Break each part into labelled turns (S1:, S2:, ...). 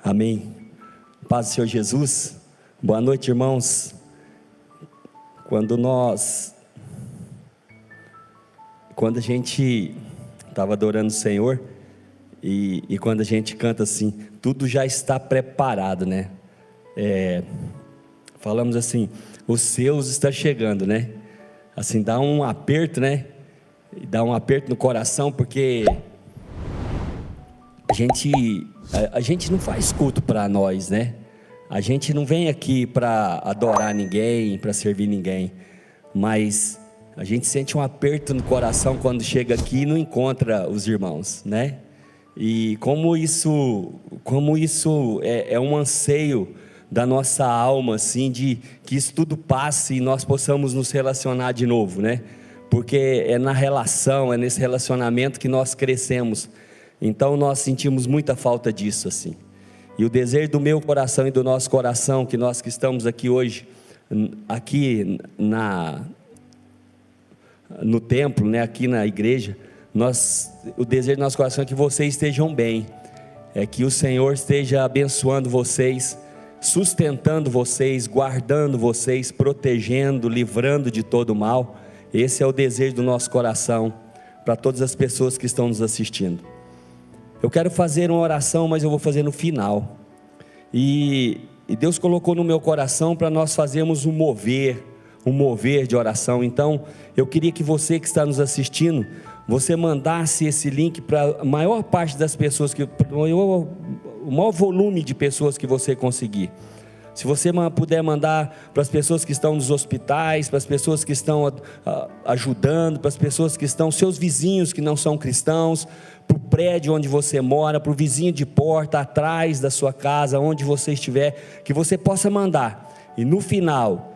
S1: Amém. Paz do Senhor Jesus. Boa noite, irmãos. Quando a gente estava adorando o Senhor, e quando a gente canta assim, tudo já está preparado, né? Falamos assim, os seus está chegando, né? Assim, dá um aperto, né? Dá um aperto no coração, porque a gente não faz culto para nós, né? A gente não vem aqui para adorar ninguém, para servir ninguém, mas a gente sente um aperto no coração quando chega aqui e não encontra os irmãos, né? E como isso é um anseio da nossa alma, assim, de que isso tudo passe e nós possamos nos relacionar de novo, né? Porque é na relação, é nesse relacionamento que nós crescemos. Então nós sentimos muita falta disso, assim. E o desejo do meu coração e do nosso coração, que nós que estamos aqui hoje, aqui no templo, né, aqui na igreja, o desejo do nosso coração é que vocês estejam bem, é que o Senhor esteja abençoando vocês, sustentando vocês, guardando vocês, protegendo, livrando de todo mal. Esse é o desejo do nosso coração para todas as pessoas que estão nos assistindo. Eu quero fazer uma oração, mas eu vou fazer no final. E Deus colocou no meu coração para nós fazermos um mover de oração. Então, eu queria que você que está nos assistindo, você mandasse esse link para a maior parte das pessoas, o maior volume de pessoas que você conseguir. Se você puder mandar para as pessoas que estão nos hospitais, para as pessoas que estão ajudando, para as pessoas que estão, seus vizinhos que não são cristãos, para o prédio onde você mora, para o vizinho de porta, atrás da sua casa, onde você estiver, que você possa mandar. E no final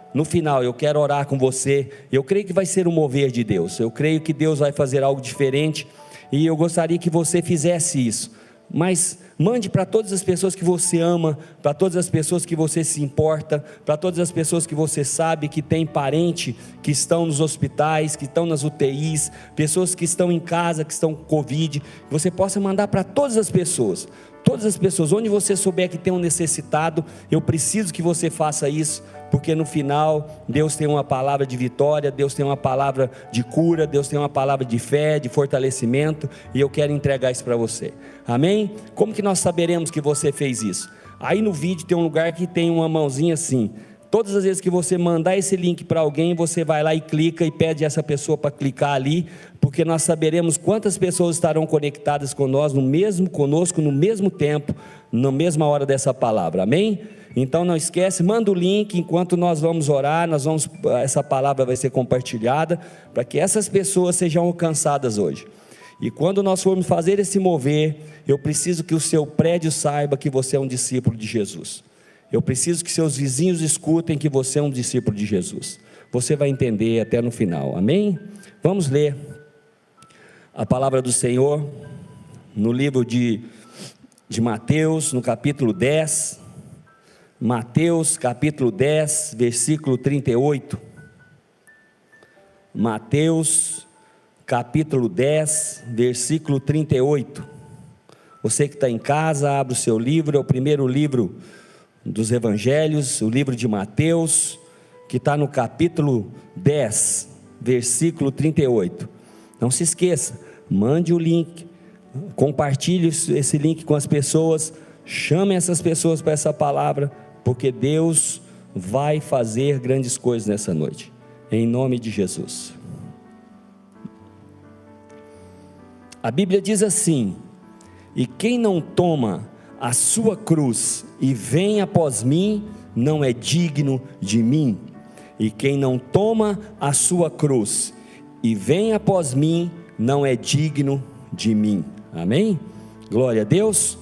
S1: eu quero orar com você. Eu creio que vai ser um mover de Deus, eu creio que Deus vai fazer algo diferente, e eu gostaria que você fizesse isso. Mas mande para todas as pessoas que você ama, para todas as pessoas que você se importa, para todas as pessoas que você sabe que tem parente, que estão nos hospitais, que estão nas UTIs, pessoas que estão em casa, que estão com Covid. Você possa mandar para todas as pessoas, onde você souber que tem um necessitado. Eu preciso que você faça isso, porque no final Deus tem uma palavra de vitória, Deus tem uma palavra de cura, Deus tem uma palavra de fé, de fortalecimento, e eu quero entregar isso para você. Amém? Como que nós saberemos que você fez isso? Aí no vídeo tem um lugar que tem uma mãozinha assim. Todas as vezes que você mandar esse link para alguém, você vai lá e clica e pede essa pessoa para clicar ali, porque nós saberemos quantas pessoas estarão conectadas conosco no mesmo tempo, na mesma hora dessa palavra. Amém? Então não esquece, manda o link. Enquanto nós vamos orar, essa palavra vai ser compartilhada, para que essas pessoas sejam alcançadas hoje. E quando nós formos fazer esse mover, eu preciso que o seu prédio saiba que você é um discípulo de Jesus. Eu preciso que seus vizinhos escutem que você é um discípulo de Jesus. Você vai entender até no final, amém? Vamos ler a palavra do Senhor no livro de Mateus, no capítulo 10. Mateus capítulo 10, versículo 38. Mateus capítulo 10, versículo 38. Você que está em casa, abre o seu livro, é o primeiro livro dos evangelhos, o livro de Mateus, que está no capítulo 10, versículo 38. Não se esqueça, mande o link, compartilhe esse link com as pessoas, chame essas pessoas para essa palavra, porque Deus vai fazer grandes coisas nessa noite, em nome de Jesus. A Bíblia diz assim: e quem não toma a sua cruz e vem após mim, não é digno de mim. E quem não toma a sua cruz e vem após mim, não é digno de mim. Amém? Glória a Deus.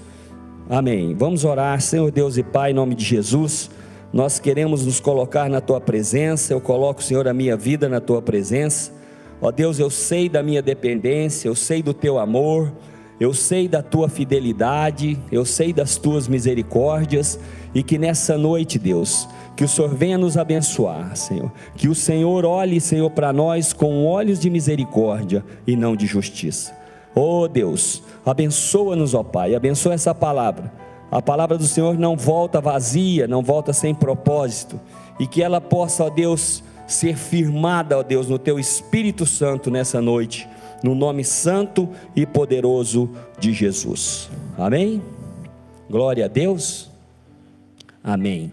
S1: Amém. Vamos orar. Senhor Deus e Pai, em nome de Jesus, nós queremos nos colocar na Tua presença. Eu coloco, Senhor, a minha vida na Tua presença. Ó Deus, eu sei da minha dependência, eu sei do Teu amor, eu sei da Tua fidelidade, eu sei das Tuas misericórdias, e que nessa noite, Deus, que o Senhor venha nos abençoar, Senhor, que o Senhor olhe, Senhor, para nós com olhos de misericórdia e não de justiça. Oh Deus, abençoa-nos, ó Pai, abençoa essa palavra, a palavra do Senhor não volta vazia, não volta sem propósito, e que ela possa, ó Deus, ser firmada, ó Deus, no Teu Espírito Santo nessa noite, no nome santo e poderoso de Jesus. Amém? Glória a Deus. Amém.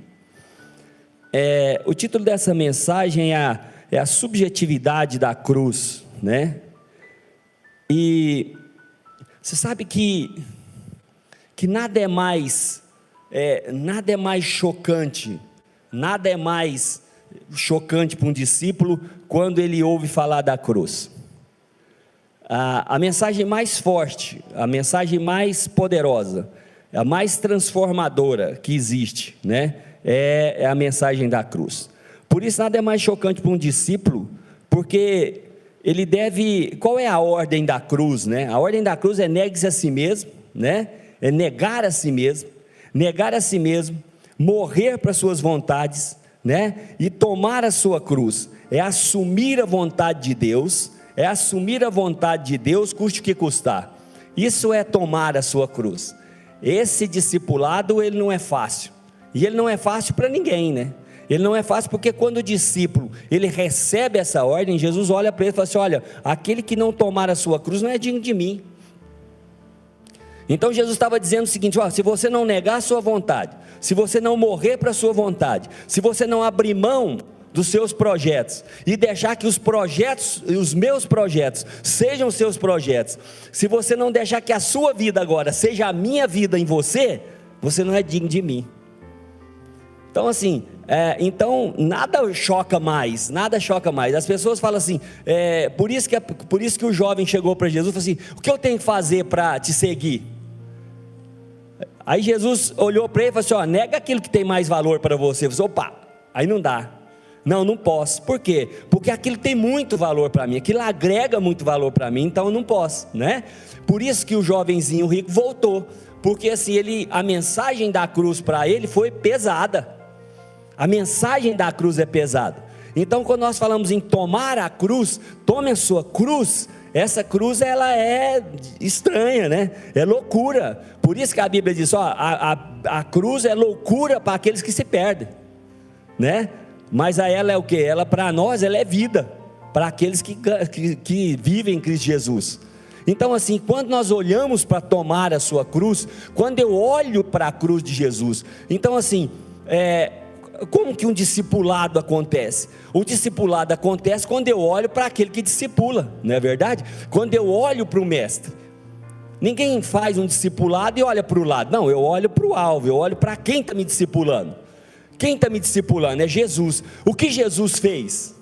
S1: O título dessa mensagem é a subjetividade da cruz, né? E você sabe que nada é mais chocante, nada é mais chocante para um discípulo quando ele ouve falar da cruz. A mensagem mais forte, a mensagem mais poderosa, a mais transformadora que existe, né? É a mensagem da cruz. Por isso nada é mais chocante para um discípulo, porque ele deve, qual é a ordem da cruz, né? A ordem da cruz é negue-se a si mesmo, né? É negar a si mesmo, morrer para suas vontades, né? E tomar a sua cruz, é assumir a vontade de Deus, custe o que custar. Isso é tomar a sua cruz. Esse discipulado, ele não é fácil, e ele não é fácil para ninguém, né? Ele não é fácil porque quando o discípulo, ele recebe essa ordem, Jesus olha para ele e fala assim: olha, aquele que não tomar a sua cruz não é digno de mim. Então Jesus estava dizendo o seguinte: ó, se você não negar a sua vontade, se você não morrer para a sua vontade, se você não abrir mão dos seus projetos, e deixar que os meus projetos, sejam os seus projetos, se você não deixar que a sua vida agora, seja a minha vida em você, você não é digno de mim. Então assim, nada choca mais, as pessoas falam assim, por isso que o jovem chegou para Jesus e falou assim: o que eu tenho que fazer para te seguir? Aí Jesus olhou para ele e falou assim: ó, nega aquilo que tem mais valor para você. Ele falou: opa, aí não dá, não posso. Por quê? Porque aquilo tem muito valor para mim, aquilo agrega muito valor para mim, então eu não posso, né? Por isso que o jovenzinho rico voltou, porque assim, a mensagem da cruz para ele foi pesada. A mensagem da cruz é pesada. Então quando nós falamos em tomar a cruz, tome a sua cruz, essa cruz ela é estranha, né? É loucura. Por isso que a Bíblia diz, ó, a cruz é loucura para aqueles que se perdem, né? Mas a ela é o que? Ela, para nós, ela é vida, para aqueles que vivem em Cristo Jesus. Então assim, quando nós olhamos para tomar a sua cruz, quando eu olho para a cruz de Jesus, então assim, como que um discipulado acontece? O discipulado acontece quando eu olho para aquele que discipula, não é verdade? Quando eu olho para o mestre. Ninguém faz um discipulado e olha para o lado, não, eu olho para o alvo, eu olho para quem está me discipulando. Quem está me discipulando é Jesus. O que Jesus fez?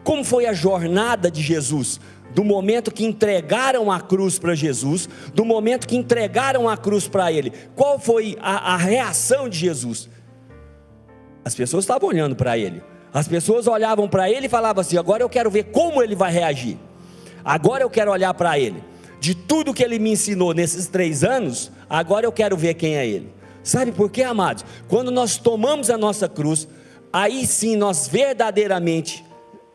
S1: Como foi a jornada de Jesus? Do momento que entregaram a cruz para Jesus, do momento que entregaram a cruz para Ele, qual foi a reação de Jesus? As pessoas estavam olhando para Ele, as pessoas olhavam para Ele e falavam assim: agora eu quero ver como Ele vai reagir, agora eu quero olhar para Ele, de tudo que Ele me ensinou nesses 3 anos, agora eu quero ver quem é Ele. Sabe por quê, amados? Quando nós tomamos a nossa cruz, aí sim nós verdadeiramente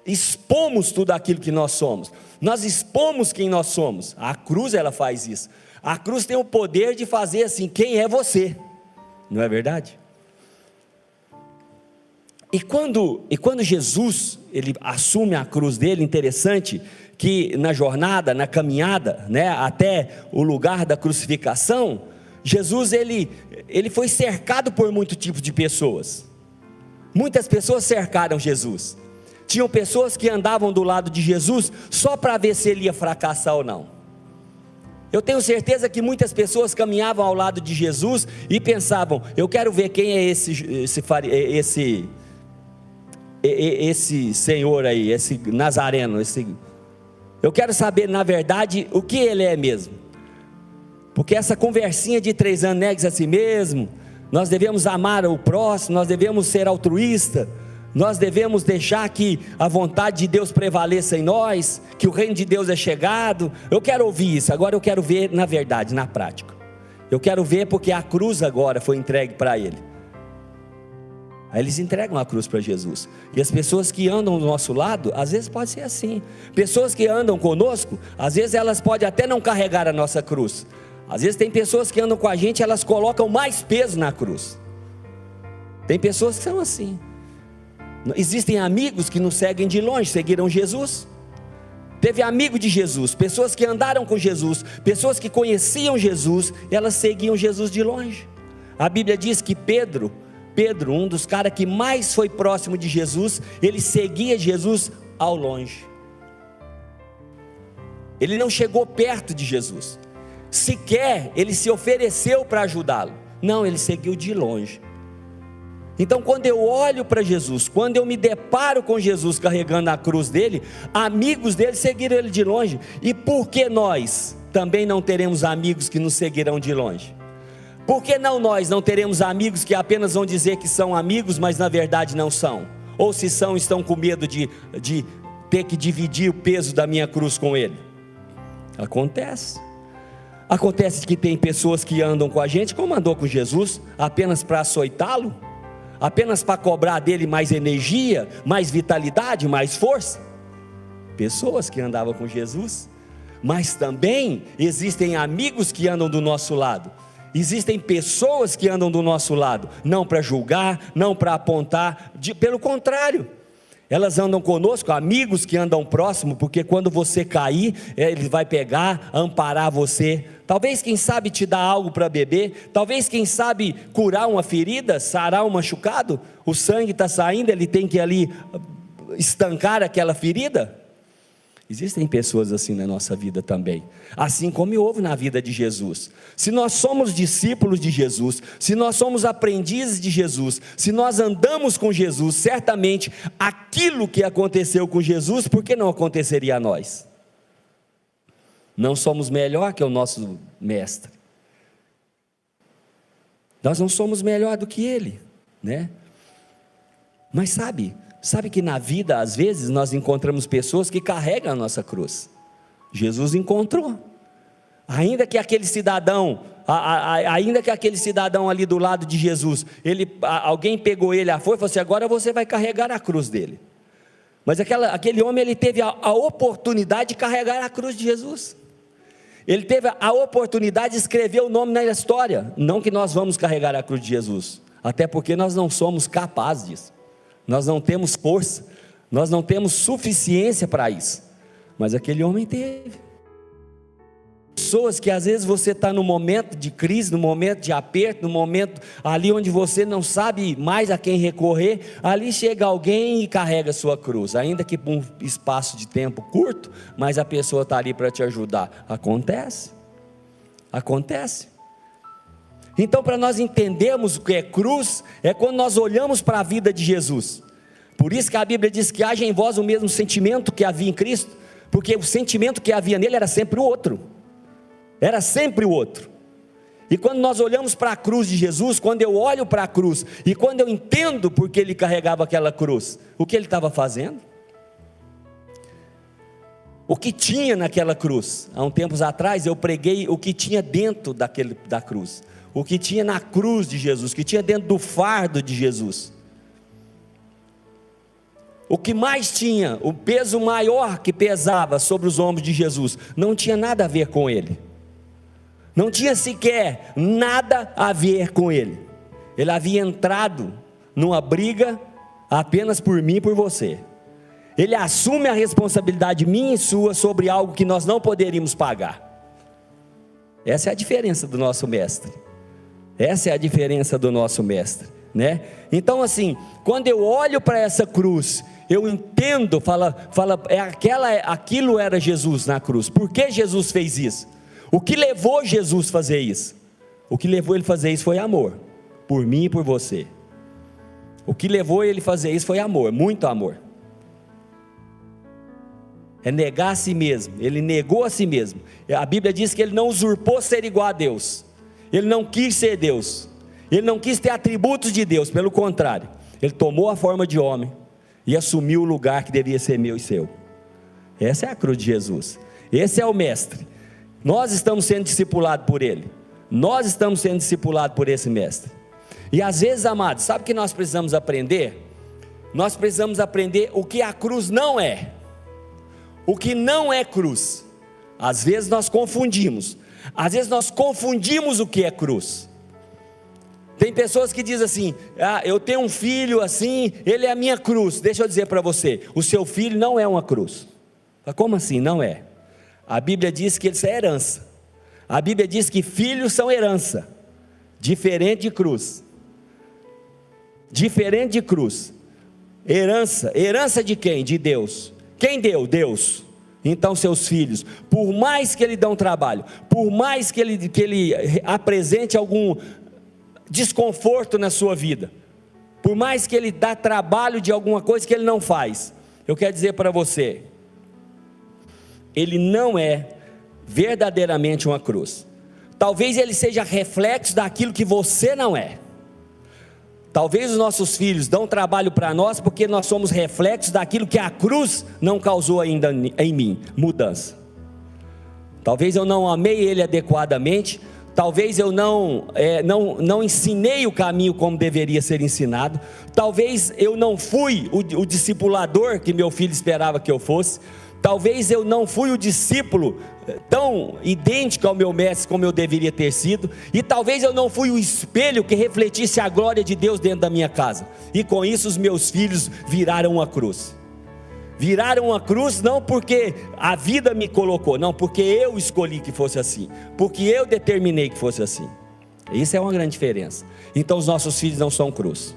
S1: expomos tudo aquilo que nós somos, nós expomos quem nós somos. A cruz, ela faz isso. A cruz tem o poder de fazer assim: quem é você? Não é verdade? E quando Jesus, ele assume a cruz dele, interessante que na jornada, na caminhada, né, até o lugar da crucificação, Jesus ele foi cercado por muito tipo de pessoas. Muitas pessoas cercaram Jesus. Tinham pessoas que andavam do lado de Jesus só para ver se ele ia fracassar ou não. Eu tenho certeza que muitas pessoas caminhavam ao lado de Jesus e pensavam: eu quero ver quem é esse senhor aí, esse nazareno, eu quero saber na verdade o que ele é mesmo. Porque essa conversinha de 3 anos, negue-se a si mesmo, nós devemos amar o próximo, nós devemos ser altruísta, nós devemos deixar que a vontade de Deus prevaleça em nós, que o reino de Deus é chegado. Eu quero ouvir isso, agora eu quero ver na verdade, na prática. Eu quero ver porque a cruz agora foi entregue para ele. Aí eles entregam a cruz para Jesus. E as pessoas que andam do nosso lado, às vezes pode ser assim. Pessoas que andam conosco, às vezes elas podem até não carregar a nossa cruz. Às vezes tem pessoas que andam com a gente, elas colocam mais peso na cruz. Tem pessoas que são assim. Existem amigos que nos seguem de longe, seguiram Jesus. Teve amigo de Jesus, pessoas que andaram com Jesus, pessoas que conheciam Jesus, elas seguiam Jesus de longe. A Bíblia diz que Pedro, um dos caras que mais foi próximo de Jesus, ele seguia Jesus ao longe. Ele não chegou perto de Jesus, sequer ele se ofereceu para ajudá-lo. Não, ele seguiu de longe. Então, quando eu olho para Jesus, quando eu me deparo com Jesus carregando a cruz dele, amigos dele seguiram ele de longe. E por que nós também não teremos amigos que nos seguirão de longe? Por que não nós não teremos amigos que apenas vão dizer que são amigos, mas na verdade não são? Ou se são, estão com medo de ter que dividir o peso da minha cruz com ele? Acontece. Acontece que tem pessoas que andam com a gente, como andou com Jesus, apenas para açoitá-lo, apenas para cobrar dele mais energia, mais vitalidade, mais força. Pessoas que andavam com Jesus. Mas também existem amigos que andam do nosso lado. Existem pessoas que andam do nosso lado, não para julgar, não para apontar, pelo contrário, elas andam conosco, amigos que andam próximo, porque quando você cair, ele vai pegar, amparar você, talvez quem sabe te dar algo para beber, talvez quem sabe curar uma ferida, sarar um machucado, o sangue está saindo, ele tem que ali estancar aquela ferida. Existem pessoas assim na nossa vida também, assim como houve na vida de Jesus. Se nós somos discípulos de Jesus, se nós somos aprendizes de Jesus, se nós andamos com Jesus, certamente aquilo que aconteceu com Jesus, por que não aconteceria a nós? Não somos melhor que o nosso mestre, nós não somos melhor do que ele, né? Mas sabe que na vida, às vezes, nós encontramos pessoas que carregam a nossa cruz. Jesus encontrou. Ainda que aquele cidadão ali do lado de Jesus, alguém pegou ele à força e falou assim: agora você vai carregar a cruz dele. Mas aquele homem, ele teve a oportunidade de carregar a cruz de Jesus. Ele teve a oportunidade de escrever o nome na história. Não que nós vamos carregar a cruz de Jesus, até porque nós não somos capazes disso. Nós não temos força, nós não temos suficiência para isso, mas aquele homem teve. Pessoas que às vezes você está no momento de crise, no momento de aperto, no momento ali onde você não sabe mais a quem recorrer, ali chega alguém e carrega a sua cruz, ainda que por um espaço de tempo curto, mas a pessoa está ali para te ajudar. Acontece. Então, para nós entendermos o que é cruz, é quando nós olhamos para a vida de Jesus. Por isso que a Bíblia diz que haja em vós o mesmo sentimento que havia em Cristo, porque o sentimento que havia nele era sempre o outro. E quando nós olhamos para a cruz de Jesus, quando eu olho para a cruz, e quando eu entendo porque ele carregava aquela cruz, o que ele estava fazendo? O que tinha naquela cruz? Há uns tempos atrás eu preguei o que tinha dentro da cruz. O que tinha na cruz de Jesus, o que tinha dentro do fardo de Jesus. O que mais tinha, o peso maior que pesava sobre os ombros de Jesus, não tinha nada a ver com ele. Não tinha sequer nada a ver com ele. Ele havia entrado numa briga apenas por mim e por você. Ele assume a responsabilidade minha e sua sobre algo que nós não poderíamos pagar. Essa é a diferença do nosso mestre. Né? Então assim, quando eu olho para essa cruz, eu entendo, aquilo era Jesus na cruz. Por que Jesus fez isso? O que levou Jesus a fazer isso? O que levou ele a fazer isso foi amor, por mim e por você. O que levou ele a fazer isso foi amor, muito amor. É negar a si mesmo, ele negou a si mesmo. A Bíblia diz que ele não usurpou ser igual a Deus, ele não quis ser Deus, ele não quis ter atributos de Deus, pelo contrário, ele tomou a forma de homem e assumiu o lugar que devia ser meu e seu. Essa é a cruz de Jesus, esse é o mestre. Nós estamos sendo discipulados por ele, nós estamos sendo discipulados por esse mestre. E às vezes, amados, sabe o que nós precisamos aprender? Nós precisamos aprender o que a cruz não é. O que não é cruz. Às vezes nós confundimos. Às vezes nós confundimos o que é cruz. Tem pessoas que dizem assim: eu tenho um filho assim, ele é a minha cruz. Deixa eu dizer para você, o seu filho não é uma cruz. Como assim? Não é. A Bíblia diz que isso é herança. A Bíblia diz que filhos são herança, diferente de cruz. Diferente de cruz. Herança de quem? De Deus. Quem deu? Deus. Então seus filhos, por mais que ele dê um trabalho, por mais que ele apresente algum desconforto na sua vida, por mais que ele dá trabalho de alguma coisa que ele não faz, eu quero dizer para você, ele não é verdadeiramente uma cruz. Talvez ele seja reflexo daquilo que você não é. Talvez os nossos filhos dão trabalho para nós porque nós somos reflexos daquilo que a cruz não causou ainda em mim, mudança. Talvez eu não amei ele adequadamente, talvez eu não ensinei o caminho como deveria ser ensinado, talvez eu não fui o discipulador que meu filho esperava que eu fosse, talvez eu não fui o discípulo tão idêntico ao meu mestre como eu deveria ter sido, e talvez eu não fui o espelho que refletisse a glória de Deus dentro da minha casa, e com isso os meus filhos viraram uma cruz. Viraram uma cruz não porque a vida me colocou, não, porque eu escolhi que fosse assim, porque eu determinei que fosse assim. Isso é uma grande diferença. Então os nossos filhos não são cruz.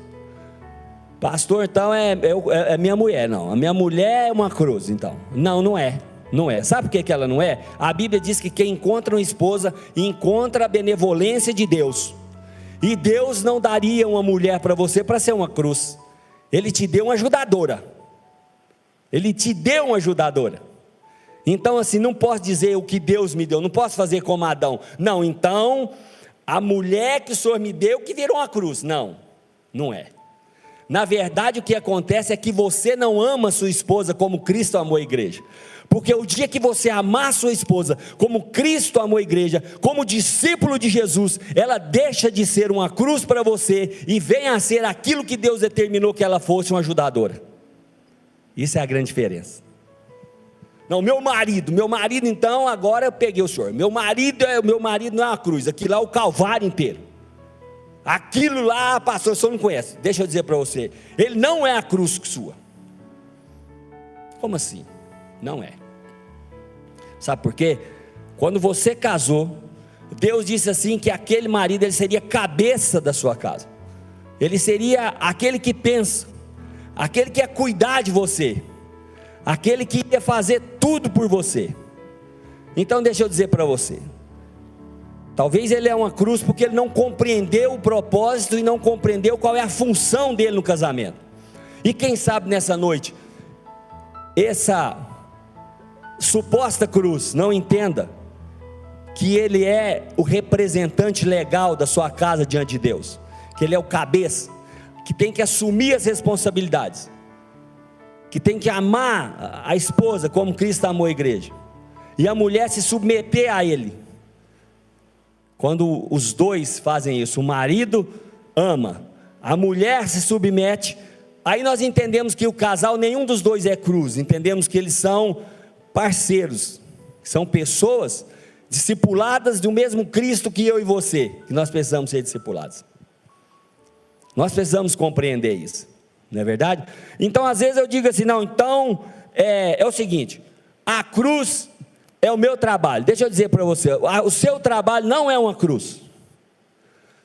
S1: Pastor, então é minha mulher. Não, a minha mulher é uma cruz. Então não é. Não é. Sabe por que ela não é? A Bíblia diz que quem encontra uma esposa encontra a benevolência de Deus, e Deus não daria uma mulher para você para ser uma cruz. Ele te deu uma ajudadora. Ele te deu uma ajudadora. Então assim, não posso dizer o que Deus me deu, não posso fazer como Adão. Não, então a mulher que o Senhor me deu que virou uma cruz. Não é. Na verdade o que acontece é que você não ama sua esposa como Cristo amou a igreja. Porque o dia que você amar sua esposa como Cristo amou a igreja, como discípulo de Jesus, ela deixa de ser uma cruz para você e vem a ser aquilo que Deus determinou que ela fosse, uma ajudadora. Isso é a grande diferença. Não, meu marido então, agora eu peguei o senhor. Meu marido não é uma cruz, aquilo lá é o Calvário inteiro. Aquilo lá, pastor, o senhor não conhece. Deixa eu dizer para você, ele não é a cruz sua. Como assim? Não é. Sabe por quê? Quando você casou, Deus disse assim que aquele marido ele seria cabeça da sua casa. Ele seria aquele que pensa, aquele que ia cuidar de você, aquele que ia fazer tudo por você. Então deixa eu dizer para você, talvez ele é uma cruz porque ele não compreendeu o propósito e não compreendeu qual é a função dele no casamento. E quem sabe nessa noite, essa suposta cruz não entenda que ele é o representante legal da sua casa diante de Deus, que ele é o cabeça, que tem que assumir as responsabilidades, que tem que amar a esposa como Cristo amou a igreja, e a mulher se submeter a ele. Quando os dois fazem isso, o marido ama, a mulher se submete, aí nós entendemos que o casal, nenhum dos dois é cruz, entendemos que eles são parceiros, são pessoas discipuladas do mesmo Cristo que eu e você, que nós precisamos ser discipulados. Nós precisamos compreender isso, não é verdade? Então às vezes eu digo assim, não, então é o seguinte, a cruz é o meu trabalho. Deixa eu dizer para você, o seu trabalho não é uma cruz.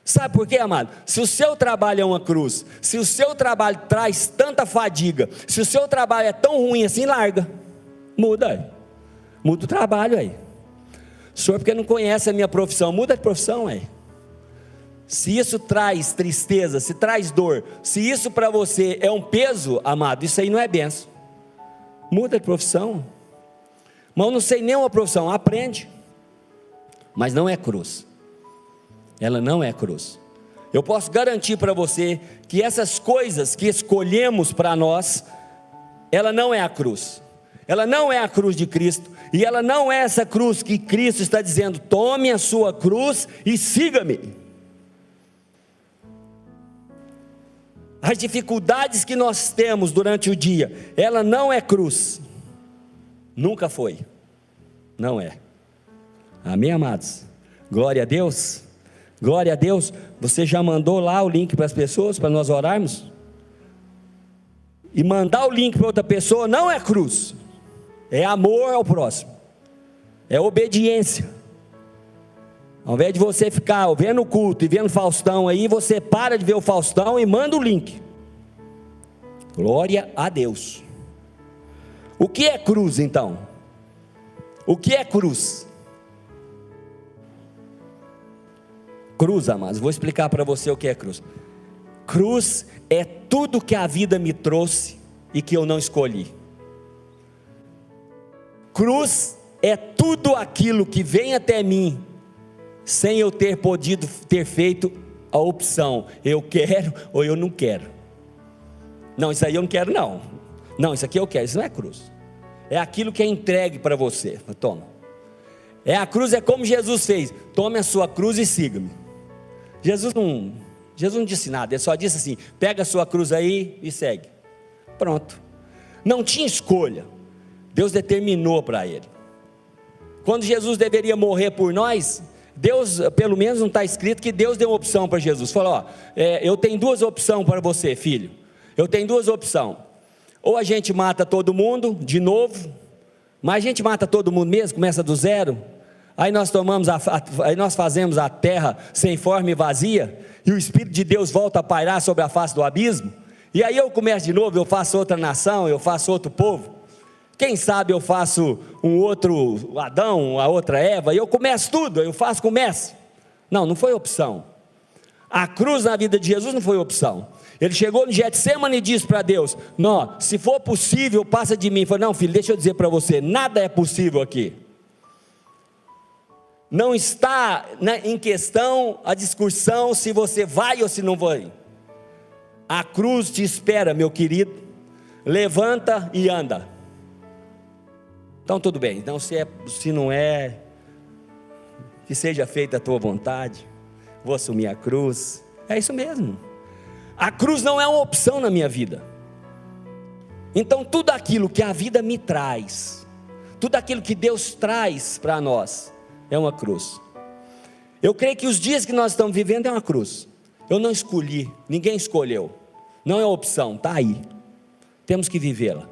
S1: Sabe por quê, amado? Se o seu trabalho é uma cruz, se o seu trabalho traz tanta fadiga, se o seu trabalho é tão ruim assim, larga, muda aí, muda o trabalho aí. O senhor porque não conhece a minha profissão, muda de profissão aí. Se isso traz tristeza, se traz dor, se isso para você é um peso, amado, isso aí não é benção. Muda de profissão. Mas eu não sei nenhuma profissão, aprende. Mas não é cruz. Ela não é cruz. Eu posso garantir para você que essas coisas que escolhemos para nós, ela não é a cruz. Ela não é a cruz de Cristo. E ela não é essa cruz que Cristo está dizendo, tome a sua cruz e siga-me. As dificuldades que nós temos durante o dia, ela não é cruz. Nunca foi. Não é. Amém, amados? Glória a Deus. Glória a Deus. Você já mandou lá o link para as pessoas, para nós orarmos? E mandar o link para outra pessoa não é cruz, é amor ao próximo, é obediência. Ao invés de você ficar vendo o culto e vendo Faustão aí, você para de ver o Faustão e manda o link. Glória a Deus. O que é cruz então? O que é cruz? Cruz, amados, vou explicar para você o que é cruz. Cruz é tudo que a vida me trouxe e que eu não escolhi. Cruz é tudo aquilo que vem até mim sem eu ter podido ter feito a opção, eu quero ou eu não quero. Não, isso aí eu não quero não. Não, isso aqui eu quero, isso não é cruz. É aquilo que é entregue para você. Toma. A cruz é como Jesus fez: tome a sua cruz e siga-me. Jesus não disse nada, ele só disse assim: pega a sua cruz aí e segue. Pronto. Não tinha escolha. Deus determinou para ele. Quando Jesus deveria morrer por nós, Deus, pelo menos não está escrito que Deus deu uma opção para Jesus. Falou: eu tenho duas opções para você, filho. Eu tenho duas opções. Ou a gente mata todo mundo de novo, mas a gente mata todo mundo mesmo, começa do zero. Aí nós aí nós fazemos a terra sem forma e vazia, e o Espírito de Deus volta a pairar sobre a face do abismo. E aí eu começo de novo, eu faço outra nação, eu faço outro povo. Quem sabe eu faço um outro Adão, a outra Eva, e eu começo tudo, começo. Não foi opção. A cruz na vida de Jesus não foi opção. Ele chegou no Getsemane e disse para Deus: não, se for possível, passa de mim. Ele falou: não, filho, deixa eu dizer para você, nada é possível aqui. Não está em questão a discussão se você vai ou se não vai. A cruz te espera, meu querido. Levanta e anda. Então tudo bem, então se não é, que seja feita a tua vontade, vou assumir a cruz, é isso mesmo. A cruz não é uma opção na minha vida. Então tudo aquilo que a vida me traz, tudo aquilo que Deus traz para nós, é uma cruz. Eu creio que os dias que nós estamos vivendo é uma cruz. Eu não escolhi, ninguém escolheu, não é opção, está aí, temos que vivê-la,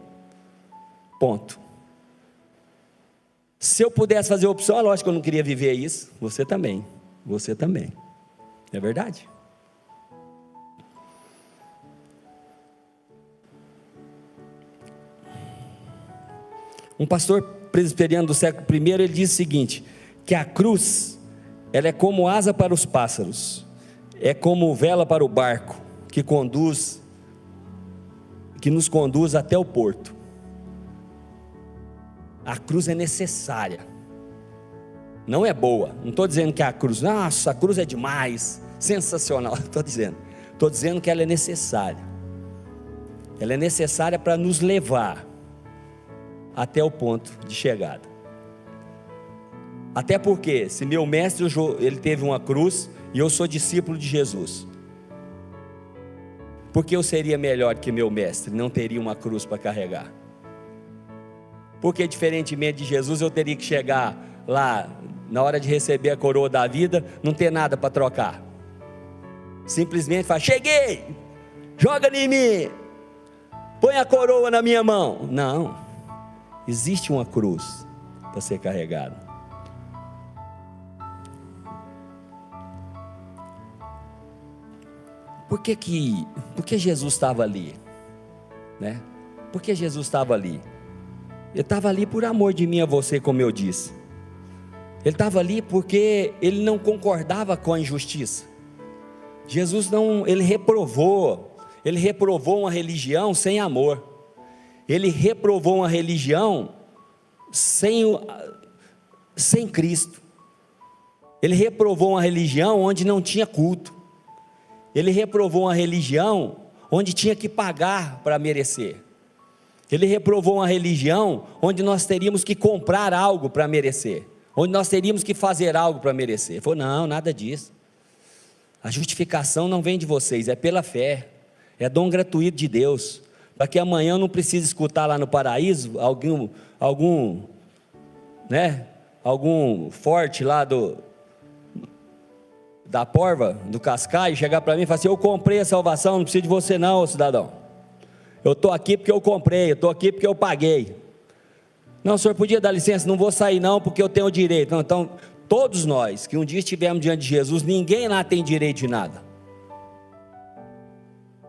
S1: ponto. Se eu pudesse fazer opção, é lógico que eu não queria viver isso. Você também, é verdade. Um pastor presbiteriano do século I, ele diz o seguinte: que a cruz, ela é como asa para os pássaros, é como vela para o barco, que nos conduz até o porto. A cruz é necessária, não é boa. Não estou dizendo que a cruz, nossa, a cruz é demais, sensacional. Estou dizendo que ela é necessária. Ela é necessária para nos levar até o ponto de chegada. Até porque, se meu mestre, ele teve uma cruz, e eu sou discípulo de Jesus, porque eu seria melhor que meu mestre, não teria uma cruz para carregar? Porque diferentemente de Jesus, eu teria que chegar lá, na hora de receber a coroa da vida, não ter nada para trocar, simplesmente falar: cheguei, joga em mim, põe a coroa na minha mão. Não, existe uma cruz para ser carregada. Por que Jesus estava ali? Né? Por que Jesus estava ali? Ele estava ali por amor de mim a você, como eu disse. Ele estava ali porque ele não concordava com a injustiça. Jesus ele reprovou uma religião sem amor. Ele reprovou uma religião sem Cristo. Ele reprovou uma religião onde não tinha culto. Ele reprovou uma religião onde tinha que pagar para merecer. Ele reprovou uma religião onde nós teríamos que comprar algo para merecer, onde nós teríamos que fazer algo para merecer. Ele falou: não, nada disso. A justificação não vem de vocês, é pela fé, é dom gratuito de Deus, para que amanhã eu não precise escutar lá no paraíso algum forte lá da porva, do cascaio, chegar para mim e falar assim: eu comprei a salvação, não preciso de você não, cidadão. Eu estou aqui porque eu comprei, eu estou aqui porque eu paguei. Não, o senhor podia dar licença, não vou sair não, porque eu tenho direito. Não, então, todos nós que um dia estivemos diante de Jesus, ninguém lá tem direito de nada.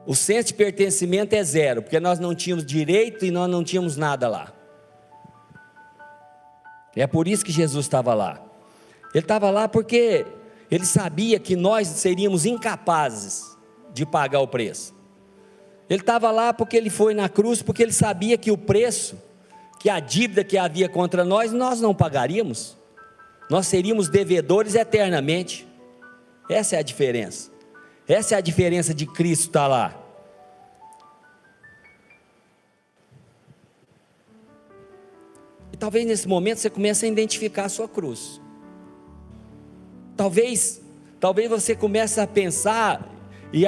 S1: O senso de pertencimento é zero, porque nós não tínhamos direito e nós não tínhamos nada lá. É por isso que Jesus estava lá. Ele estava lá porque ele sabia que nós seríamos incapazes de pagar o preço. Ele estava lá porque ele foi na cruz, porque ele sabia que o preço, que a dívida que havia contra nós não pagaríamos. Nós seríamos devedores eternamente. Essa é a diferença. Essa é a diferença de Cristo estar lá. E talvez nesse momento você comece a identificar a sua cruz. Talvez você comece a pensar e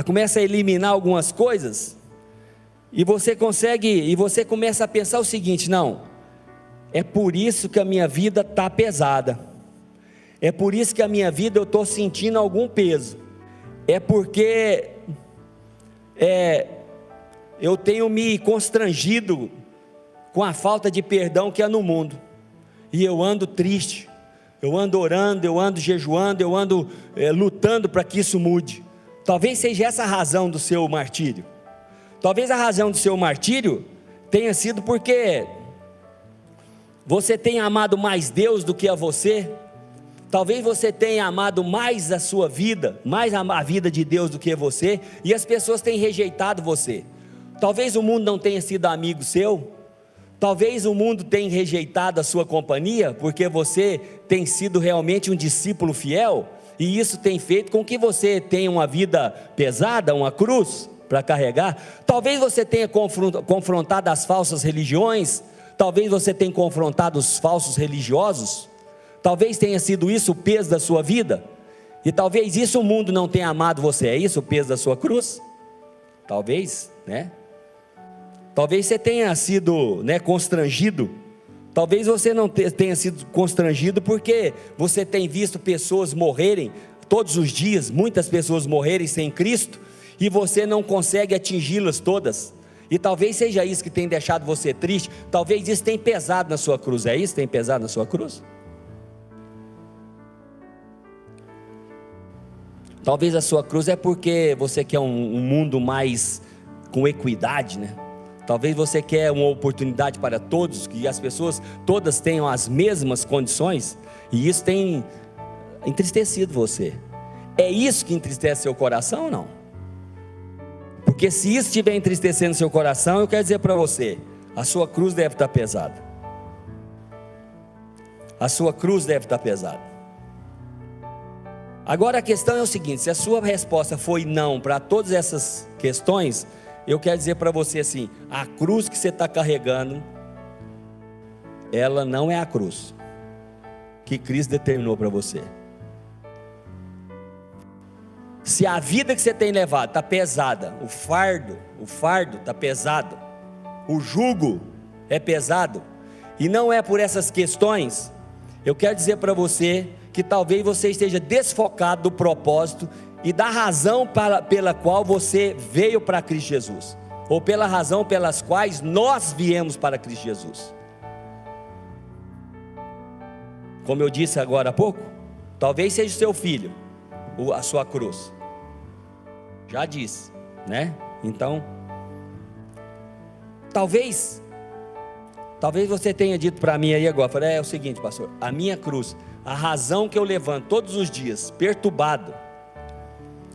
S1: comece a eliminar algumas coisas, e você começa a pensar o seguinte: não, é por isso que a minha vida está pesada, é por isso que a minha vida eu estou sentindo algum peso, é porque eu tenho me constrangido com a falta de perdão que há no mundo, e eu ando triste, eu ando orando, eu ando jejuando, eu ando lutando para que isso mude. Talvez seja essa a razão do seu martírio. Talvez a razão do seu martírio tenha sido porque você tenha amado mais Deus do que a você. Talvez você tenha amado mais a sua vida, mais a vida de Deus do que você, e as pessoas tenham rejeitado você. Talvez o mundo não tenha sido amigo seu. Talvez o mundo tenha rejeitado a sua companhia, porque você tem sido realmente um discípulo fiel, e isso tem feito com que você tenha uma vida pesada, uma cruz para carregar. Talvez você tenha confrontado as falsas religiões, talvez você tenha confrontado os falsos religiosos, talvez tenha sido isso o peso da sua vida, e talvez isso o mundo não tenha amado você. É isso o peso da sua cruz? Talvez, né? Talvez você tenha sido constrangido. Talvez você não tenha sido constrangido porque você tem visto pessoas morrerem todos os dias, muitas pessoas morrerem sem Cristo, e você não consegue atingi-las todas. E talvez seja isso que tem deixado você triste. Talvez isso tenha pesado na sua cruz. É isso que tem pesado na sua cruz? Talvez a sua cruz é porque você quer um mundo mais com equidade, né? Talvez você quer uma oportunidade para todos, que as pessoas todas tenham as mesmas condições, e isso tem entristecido você. É isso que entristece seu coração ou não? Porque se isso estiver entristecendo seu coração, eu quero dizer para você, a sua cruz deve estar pesada. A sua cruz deve estar pesada. Agora a questão é o seguinte: se a sua resposta foi não para todas essas questões, eu quero dizer para você assim: a cruz que você está carregando, ela não é a cruz que Cristo determinou para você. Se a vida que você tem levado está pesada, o fardo está pesado, o jugo é pesado, e não é por essas questões, eu quero dizer para você que talvez você esteja desfocado do propósito e da razão pela qual você veio para Cristo Jesus, ou pela razão pelas quais nós viemos para Cristo Jesus. Como eu disse agora há pouco, talvez seja o seu filho, a sua cruz. Já disse, né? Então, talvez você tenha dito para mim aí agora, é o seguinte, pastor, a minha cruz, a razão que eu levanto todos os dias, perturbado,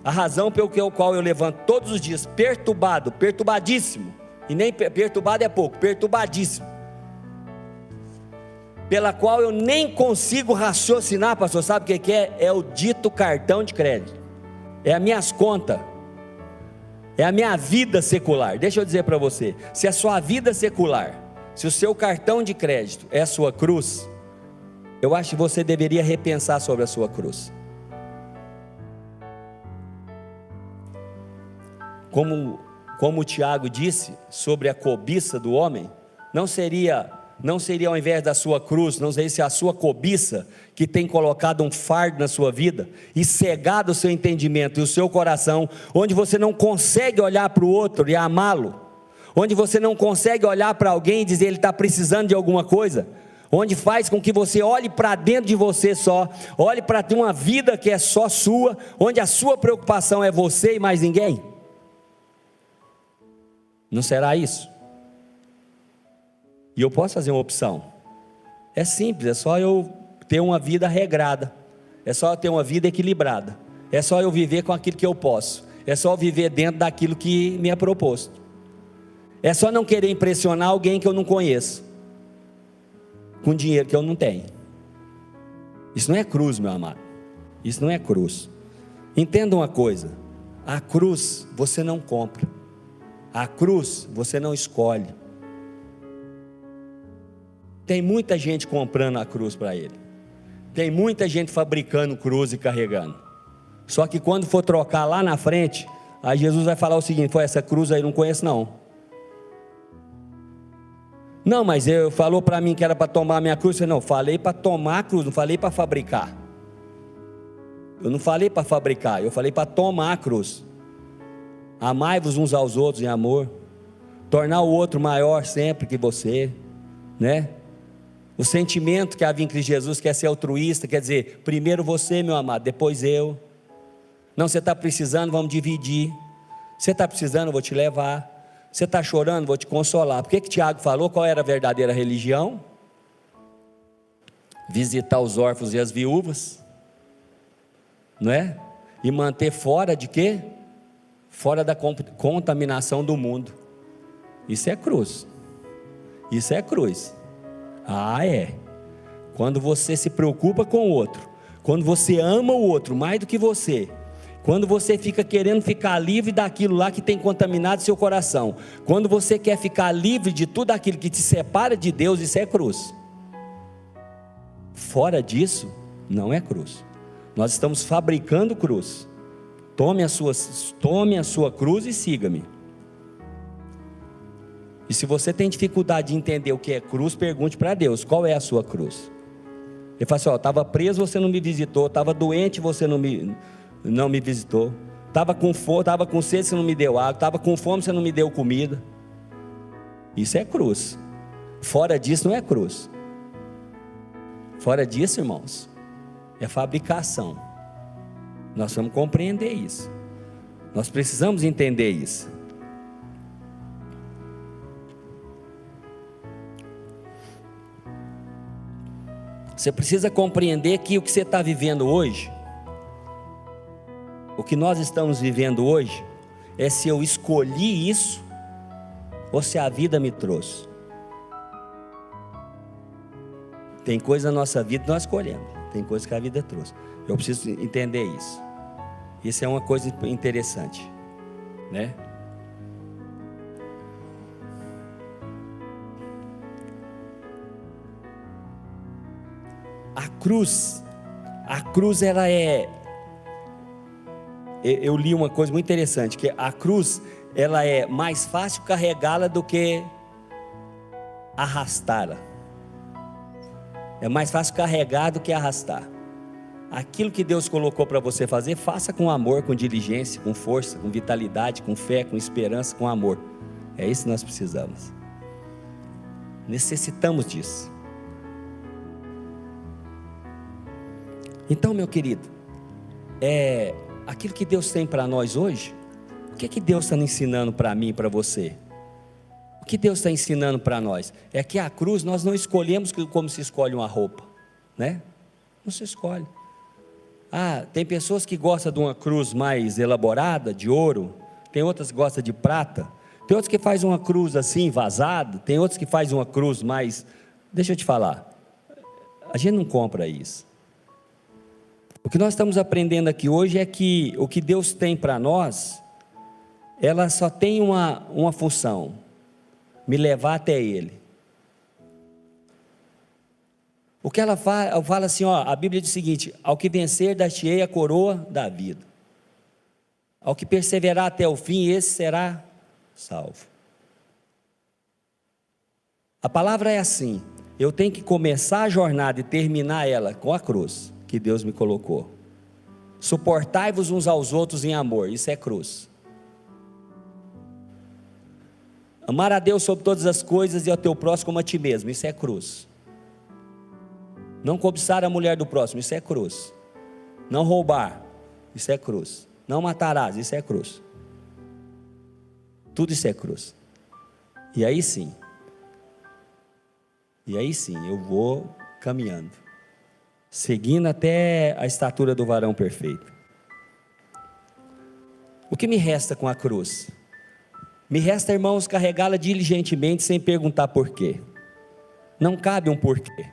S1: a razão pelo qual eu levanto todos os dias, perturbadíssimo, e nem perturbado é pouco, perturbadíssimo, pela qual eu nem consigo raciocinar, pastor, sabe o que é? É o dito cartão de crédito, é as minhas contas, é a minha vida secular. Deixa eu dizer para você, se a sua vida secular, se o seu cartão de crédito é a sua cruz, eu acho que você deveria repensar sobre a sua cruz. Como o Tiago disse sobre a cobiça do homem, não seria Não seria ao invés da sua cruz, não seria a sua cobiça que tem colocado um fardo na sua vida e cegado o seu entendimento e o seu coração, onde você não consegue olhar para o outro e amá-lo, onde você não consegue olhar para alguém e dizer ele está precisando de alguma coisa, onde faz com que você olhe para dentro de você só, olhe para ter uma vida que é só sua, onde a sua preocupação é você e mais ninguém? Não será isso? E eu posso fazer uma opção, é simples, é só eu ter uma vida regrada, é só eu ter uma vida equilibrada, é só eu viver com aquilo que eu posso, é só eu viver dentro daquilo que me é proposto, é só não querer impressionar alguém que eu não conheço, com dinheiro que eu não tenho. Isso não é cruz, meu amado, isso não é cruz. Entenda uma coisa, a cruz você não compra, a cruz você não escolhe. Tem muita gente comprando a cruz para ele, tem muita gente fabricando cruz e carregando, só que quando for trocar lá na frente, aí Jesus vai falar o seguinte: foi essa cruz aí, não conheço não, mas ele falou para mim que era para tomar a minha cruz. Eu não, falei para tomar a cruz, não falei para fabricar, eu não falei para fabricar, eu falei para tomar a cruz. Amai-vos uns aos outros em amor, tornar o outro maior sempre que você, né? O sentimento que havia em Cristo Jesus, quer ser altruísta, quer dizer, primeiro você, meu amado, depois eu. Não, você está precisando, vamos dividir. Você está precisando, eu vou te levar. Você está chorando, vou te consolar. Por que Tiago falou? Qual era a verdadeira religião? Visitar os órfãos e as viúvas, não é? E manter fora de quê? Fora da contaminação do mundo. Isso é cruz. Isso é cruz. Ah, é. Quando você se preocupa com o outro, quando você ama o outro mais do que você, quando você fica querendo ficar livre daquilo lá que tem contaminado seu coração, quando você quer ficar livre de tudo aquilo que te separa de Deus, isso é cruz. Fora disso, não é cruz. Nós estamos fabricando cruz. Tome a sua cruz e siga-me. E se você tem dificuldade de entender o que é cruz, pergunte para Deus, qual é a sua cruz? Ele fala assim: estava preso, você não me visitou, estava doente, você não me visitou, estava com fome, estava com sede, você não me deu água, estava com fome, você não me deu comida. Isso é cruz. Fora disso não é cruz. Fora disso, irmãos, é fabricação. Nós vamos compreender isso, nós precisamos entender isso. Você precisa compreender que o que você está vivendo hoje, o que nós estamos vivendo hoje, é se eu escolhi isso, ou se a vida me trouxe. Tem coisa na nossa vida que nós escolhemos, tem coisa que a vida trouxe. Eu preciso entender isso. Isso é uma coisa interessante, né? A cruz ela é, eu li uma coisa muito interessante, que a cruz, ela é mais fácil carregá-la do que arrastá-la. É mais fácil carregar do que arrastar. Aquilo que Deus colocou para você fazer, faça com amor, com diligência, com força, com vitalidade, com fé, com esperança, com amor. É isso que nós precisamos. Necessitamos disso. Então, meu querido, aquilo que Deus tem para nós hoje, o que Deus está ensinando para mim e para você? O que Deus está ensinando para nós? É que a cruz nós não escolhemos como se escolhe uma roupa, né? Não se escolhe. Tem pessoas que gostam de uma cruz mais elaborada, de ouro, tem outras que gostam de prata, tem outros que fazem uma cruz assim, vazada, tem outros que fazem uma cruz mais... Deixa eu te falar, a gente não compra isso. O que nós estamos aprendendo aqui hoje é que o que Deus tem para nós, ela só tem uma função: me levar até Ele. O que ela fala assim, a Bíblia diz o seguinte: ao que vencer, dar-te-ei a coroa da vida. Ao que perseverar até o fim, esse será salvo. A palavra é assim: eu tenho que começar a jornada e terminar ela com a cruz que Deus me colocou. Suportai-vos uns aos outros em amor, isso é cruz. Amar a Deus sobre todas as coisas e ao teu próximo como a ti mesmo, isso é cruz. Não cobiçar a mulher do próximo, isso é cruz. Não roubar, isso é cruz. Não matarás, isso é cruz. Tudo isso é cruz. E aí sim, eu vou caminhando, seguindo até a estatura do varão perfeito. O que me resta com a cruz? Me resta, irmãos, carregá-la diligentemente sem perguntar porquê. Não cabe um porquê.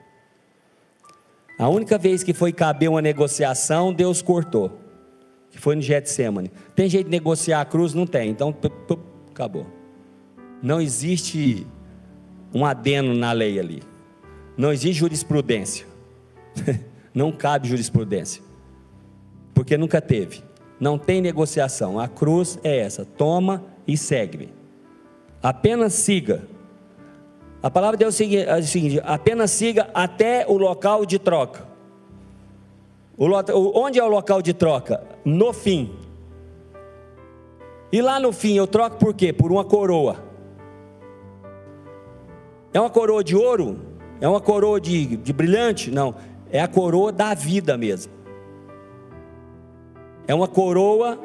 S1: A única vez que foi caber uma negociação, Deus cortou, que foi no Getsemane. Tem jeito de negociar a cruz? Não tem, então acabou. Não existe um adeno na lei ali, não existe jurisprudência, não cabe jurisprudência, porque nunca teve, não tem negociação. A cruz é essa, toma e segue-me, apenas siga. A palavra de Deus é o seguinte: apenas siga até o local de troca. Onde é o local de troca? No fim. E lá no fim eu troco por quê? Por uma coroa. É uma coroa de ouro? É uma coroa de brilhante? Não, é a coroa da vida mesmo. É uma coroa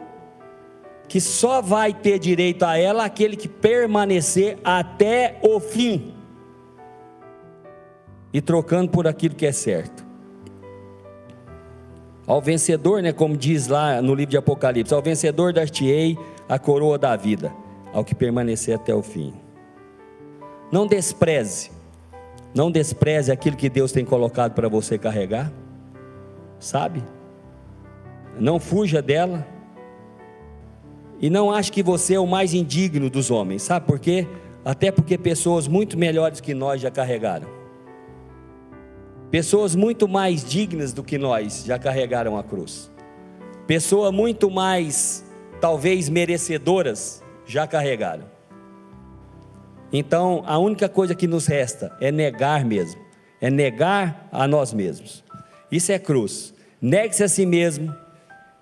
S1: que só vai ter direito a ela aquele que permanecer até o fim, e trocando por aquilo que é certo. Ao vencedor, como diz lá no livro de Apocalipse, ao vencedor dar-te-ei a coroa da vida, ao que permanecer até o fim. Não despreze aquilo que Deus tem colocado para você carregar, sabe? Não fuja dela, e não ache que você é o mais indigno dos homens, sabe por quê? Até porque pessoas muito melhores que nós já carregaram, pessoas muito mais dignas do que nós já carregaram a cruz, pessoas muito mais, talvez, merecedoras já carregaram. Então a única coisa que nos resta é negar mesmo, é negar a nós mesmos. Isso é cruz. Negue-se a si mesmo,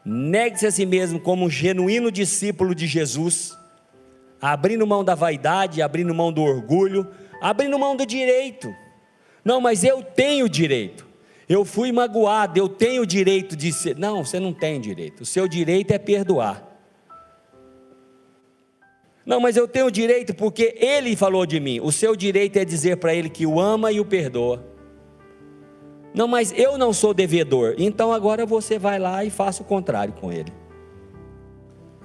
S1: negue-se a si mesmo como um genuíno discípulo de Jesus, abrindo mão da vaidade, abrindo mão do orgulho, abrindo mão do direito. Não, mas eu tenho direito, eu fui magoado, eu tenho direito de ser. Não, você não tem direito, o seu direito é perdoar. Não, mas eu tenho direito porque ele falou de mim. O seu direito é dizer para ele que o ama e o perdoa. Não, mas eu não sou devedor. Então agora você vai lá e faça o contrário com ele.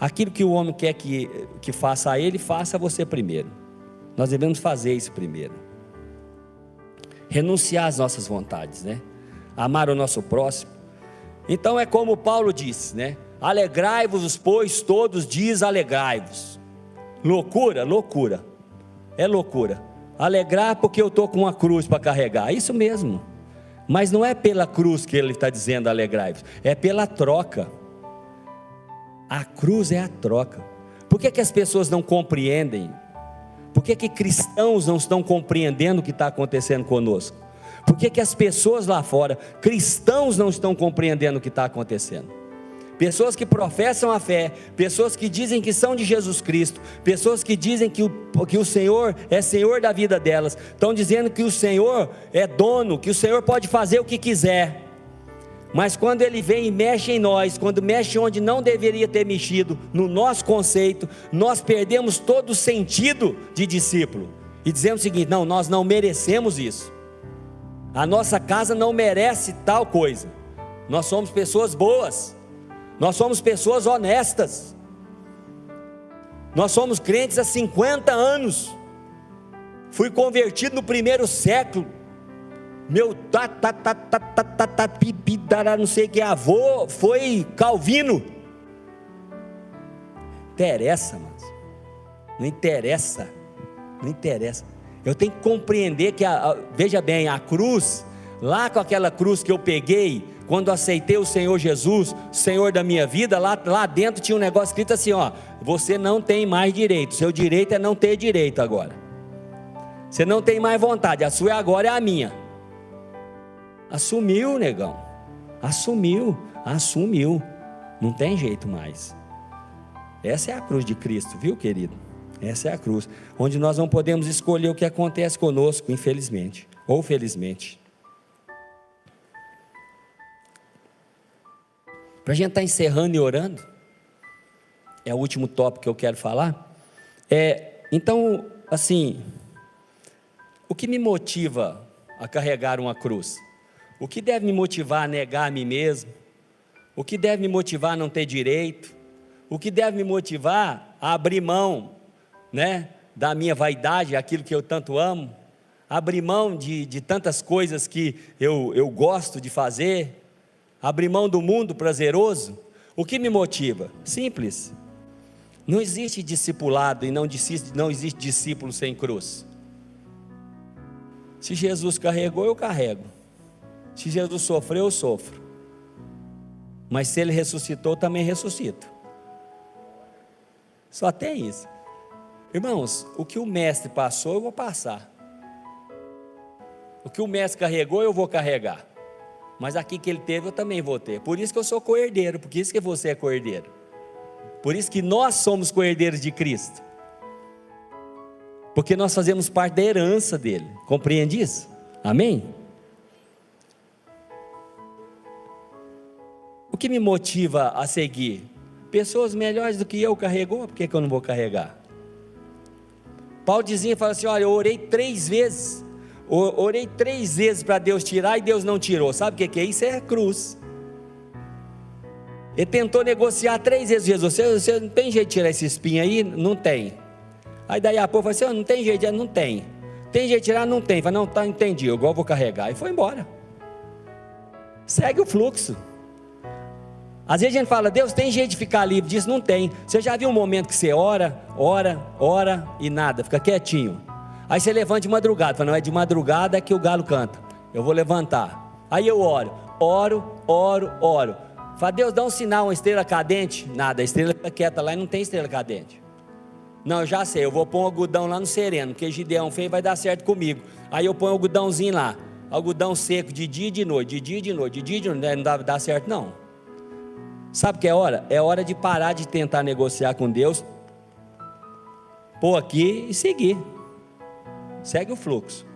S1: Aquilo que o homem quer que faça a ele, faça você primeiro. Nós devemos fazer isso primeiro. Renunciar às nossas vontades, amar o nosso próximo. Então é como Paulo disse, alegrai-vos, pois todos diz alegrai-vos. Loucura? Loucura, é loucura. Alegrar porque eu estou com uma cruz para carregar, isso mesmo. Mas não é pela cruz que ele está dizendo alegrai-vos, é pela troca. A cruz é a troca. Por que as pessoas não compreendem? Por que cristãos não estão compreendendo o que está acontecendo conosco? Por que as pessoas lá fora, cristãos, não estão compreendendo o que está acontecendo? Pessoas que professam a fé, pessoas que dizem que são de Jesus Cristo, pessoas que dizem que o Senhor é Senhor da vida delas, estão dizendo que o Senhor é dono, que o Senhor pode fazer o que quiser, mas quando Ele vem e mexe em nós, quando mexe onde não deveria ter mexido, no nosso conceito, nós perdemos todo o sentido de discípulo, e dizemos o seguinte: não, nós não merecemos isso, a nossa casa não merece tal coisa, nós somos pessoas boas, nós somos pessoas honestas, nós somos crentes há 50 anos, fui convertido no primeiro século, meu não sei que avô foi Calvino. Interessa, mano, não interessa, eu tenho que compreender que, veja bem, a cruz, lá com aquela cruz que eu peguei, quando aceitei o Senhor Jesus, Senhor da minha vida, lá dentro tinha um negócio escrito assim, você não tem mais direito, seu direito é não ter direito agora. Você não tem mais vontade, a sua agora é a minha. Assumiu, negão. Assumiu. Não tem jeito mais. Essa é a cruz de Cristo, viu, querido? Essa é a cruz, onde nós não podemos escolher o que acontece conosco, infelizmente, ou felizmente. Para a gente estar encerrando e orando, é o último tópico que eu quero falar. Então, assim, o que me motiva a carregar uma cruz? O que deve me motivar a negar a mim mesmo? O que deve me motivar a não ter direito? O que deve me motivar a abrir mão, né, da minha vaidade, aquilo que eu tanto amo? Abrir mão de tantas coisas que eu gosto de fazer? Abrir mão do mundo prazeroso? O que me motiva? Simples. Não existe discipulado e não existe discípulo sem cruz. Se Jesus carregou, eu carrego. Se Jesus sofreu, eu sofro. Mas se Ele ressuscitou, eu também ressuscito. Só tem isso. Irmãos, o que o mestre passou, eu vou passar. O que o mestre carregou, eu vou carregar. Mas aqui que ele teve, eu também vou ter. Por isso que eu sou co-herdeiro, por isso que você é co-herdeiro. Por isso que nós somos co-herdeiros de Cristo. Porque nós fazemos parte da herança dele. Compreende isso? Amém? O que me motiva a seguir? Pessoas melhores do que eu carregou, por que eu não vou carregar? Paulo dizia, fala assim, olha, eu orei 3 vezes. Orei 3 vezes para Deus tirar e Deus não tirou. Sabe o que é isso? É cruz. Ele tentou negociar 3 vezes. Jesus, você não tem jeito de tirar esse espinho aí? Não tem. Aí daí a pouco falou assim, não tem jeito, não tem. Tem jeito de tirar? Não tem. Falei, não, tá, entendi, eu igual vou carregar. E foi embora. Segue o fluxo. Às vezes a gente fala, Deus tem jeito de ficar livre disso? Não tem. Você já viu um momento que você ora e nada, fica quietinho. Aí você levanta de madrugada, fala, não, é de madrugada que o galo canta, eu vou levantar. Aí eu oro. Fala, Deus, dá um sinal, uma estrela cadente. Nada, a estrela fica quieta lá e não tem estrela cadente. Não, eu já sei, eu vou pôr um algodão lá no sereno, porque Gideão fez, vai dar certo comigo. Aí eu ponho um algodãozinho lá, algodão seco de dia e de noite, não dá certo não. Sabe o que é hora? É hora de parar de tentar negociar com Deus, pôr aqui e seguir. Segue o fluxo.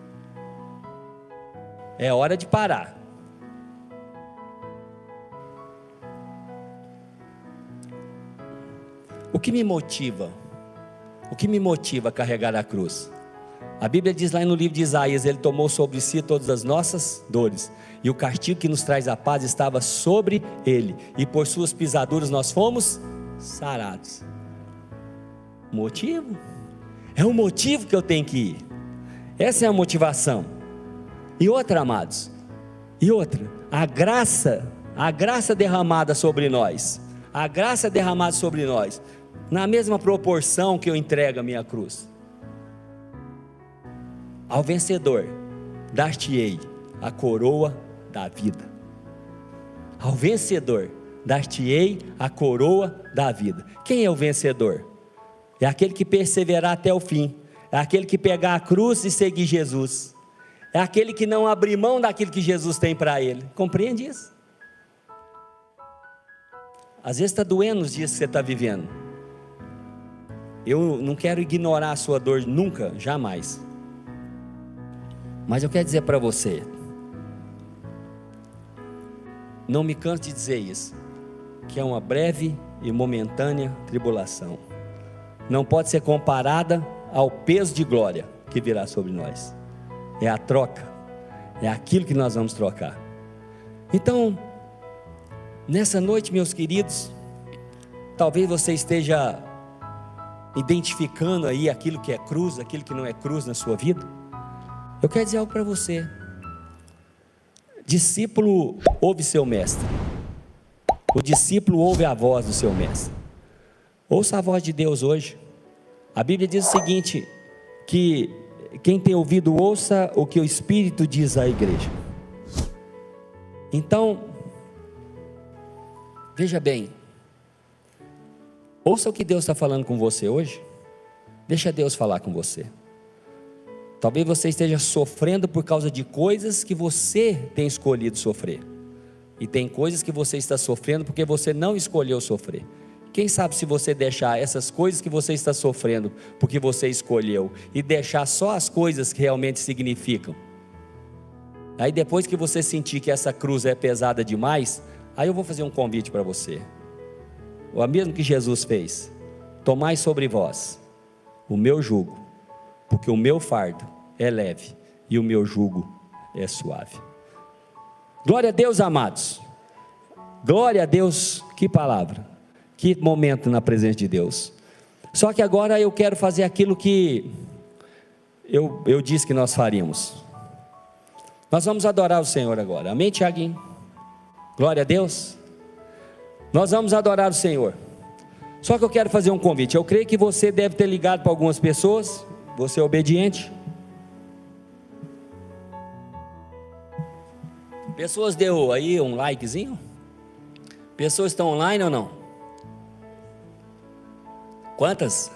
S1: É hora de parar. O que me motiva? O que me motiva a carregar a cruz? A Bíblia diz lá no livro de Isaías, Ele tomou sobre si todas as nossas dores, e o castigo que nos traz a paz estava sobre Ele, e por suas pisaduras nós fomos sarados. Motivo? É um motivo que eu tenho que ir. Essa é a motivação. E outra, amados, a graça derramada sobre nós, na mesma proporção que eu entrego a minha cruz. Ao vencedor, dar-te-ei a coroa da vida. Ao vencedor, dar-te-ei a coroa da vida. Quem é o vencedor? É aquele que perseverar até o fim. É aquele que pegar a cruz e seguir Jesus. É aquele que não abrir mão daquilo que Jesus tem para ele. Compreende isso? Às vezes está doendo os dias que você está vivendo. Eu não quero ignorar a sua dor nunca, jamais. Mas eu quero dizer para você, não me canso de dizer isso, que é uma breve e momentânea tribulação. Não pode ser comparada ao peso de glória que virá sobre nós. É a troca, é aquilo que nós vamos trocar. Então, nessa noite, meus queridos, talvez você esteja identificando aí aquilo que é cruz, aquilo que não é cruz na sua vida. Eu quero dizer algo para você. Discípulo ouve seu mestre. O discípulo ouve a voz do seu mestre. Ouça a voz de Deus hoje. A Bíblia diz o seguinte, que quem tem ouvido ouça o que o Espírito diz à igreja. Então, veja bem, ouça o que Deus está falando com você hoje. Deixa Deus falar com você. Talvez você esteja sofrendo por causa de coisas que você tem escolhido sofrer. E tem coisas que você está sofrendo porque você não escolheu sofrer. Quem sabe se você deixar essas coisas que você está sofrendo porque você escolheu e deixar só as coisas que realmente significam. Aí depois que você sentir que essa cruz é pesada demais, aí eu vou fazer um convite para você. O mesmo que Jesus fez: tomai sobre vós o meu jugo, porque o meu fardo é leve e o meu jugo é suave. Glória a Deus, amados. Glória a Deus. Que palavra, que momento na presença de Deus. Só que agora eu quero fazer aquilo que eu disse que nós faríamos. Nós vamos adorar o Senhor agora, amém, Tiaguinho? Glória a Deus. Nós vamos adorar o Senhor. Só que eu quero fazer um convite. Eu creio que você deve ter ligado para algumas pessoas. Você é obediente? Pessoas deu aí um likezinho? Pessoas estão online ou não? Quantas?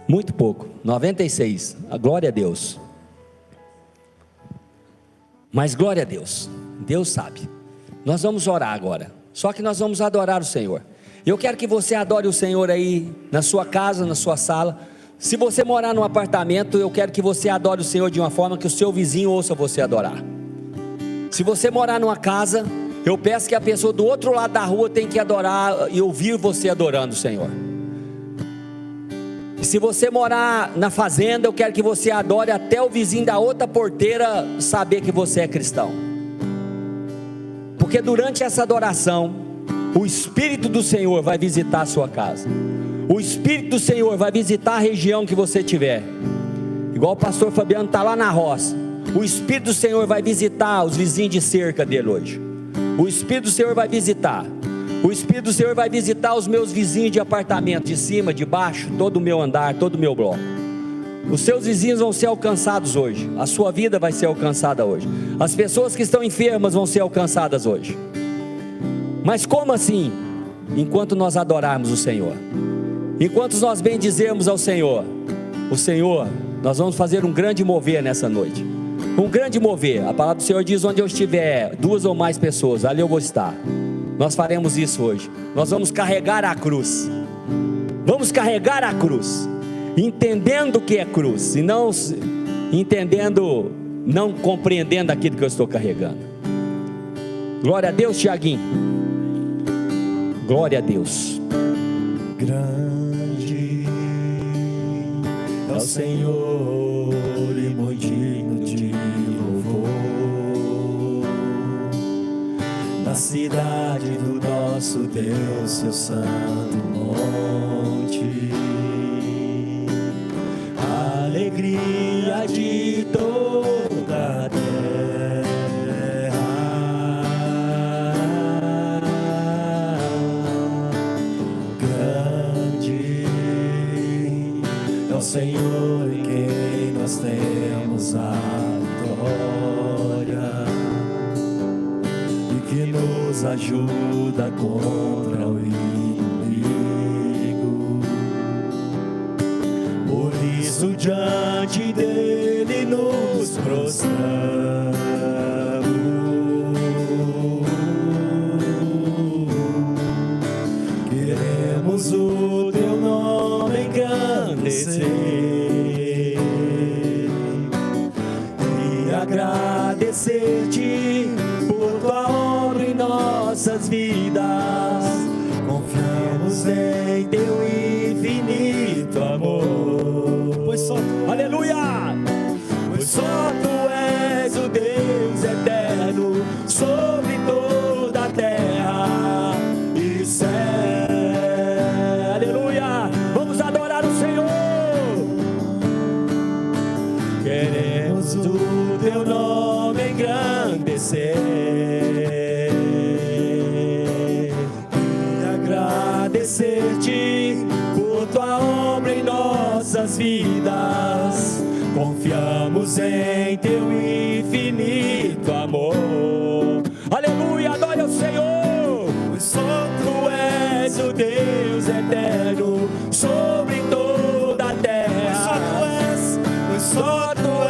S1: Muito pouco, 96, a glória a Deus. Mas glória a Deus, Deus sabe. Nós vamos orar agora, só que nós vamos adorar o Senhor. Eu quero que você adore o Senhor aí, na sua casa, na sua sala. Se você morar num apartamento, eu quero que você adore o Senhor de uma forma que o seu vizinho ouça você adorar. Se você morar numa casa, eu peço que a pessoa do outro lado da rua tenha que adorar e ouvir você adorando o Senhor. E se você morar na fazenda, eu quero que você adore até o vizinho da outra porteira saber que você é cristão. Porque durante essa adoração, o Espírito do Senhor vai visitar a sua casa. O Espírito do Senhor vai visitar a região que você tiver. Igual o pastor Fabiano está lá na roça. O Espírito do Senhor vai visitar os vizinhos de cerca dele hoje. O Espírito do Senhor vai visitar. O Espírito do Senhor vai visitar os meus vizinhos de apartamento, de cima, de baixo, todo o meu andar, todo o meu bloco. Os seus vizinhos vão ser alcançados hoje. A sua vida vai ser alcançada hoje. As pessoas que estão enfermas vão ser alcançadas hoje. Mas como assim? Enquanto nós adorarmos o Senhor, enquanto nós bendizermos ao Senhor, o Senhor, nós vamos fazer um grande mover nessa noite. Um grande mover. A palavra do Senhor diz: onde eu estiver, 2 ou mais pessoas, ali eu vou estar. Nós faremos isso hoje. Nós vamos carregar a cruz. Vamos carregar a cruz, entendendo o que é cruz, e não entendendo, não compreendendo aquilo que eu estou carregando. Glória a Deus, Tiaguinho. Glória a Deus.
S2: Grande é o Senhor e muito digno de louvor. Na cidade do nosso Deus, seu santo monte, a alegria de toda a terra. Grande é o Senhor em quem nós temos a vitória, que nos ajuda contra o inimigo. Por isso diante dele nos prostramos. Queremos o teu nome engrandecer e agradecer-te por tua obra em nossas vidas. Confiamos em teu infinito amor. Pois só tu, aleluia! Pois só tu és o Deus eterno sobre toda a terra e céu. Aleluia! Vamos adorar o Senhor. Queremos o teu nome engrandecer e agradecer-te por tua obra em nossas vidas. Confiamos em teu infinito amor. Aleluia, adore ao Senhor. Pois só tu és o Deus eterno sobre toda a terra. Pois só tu és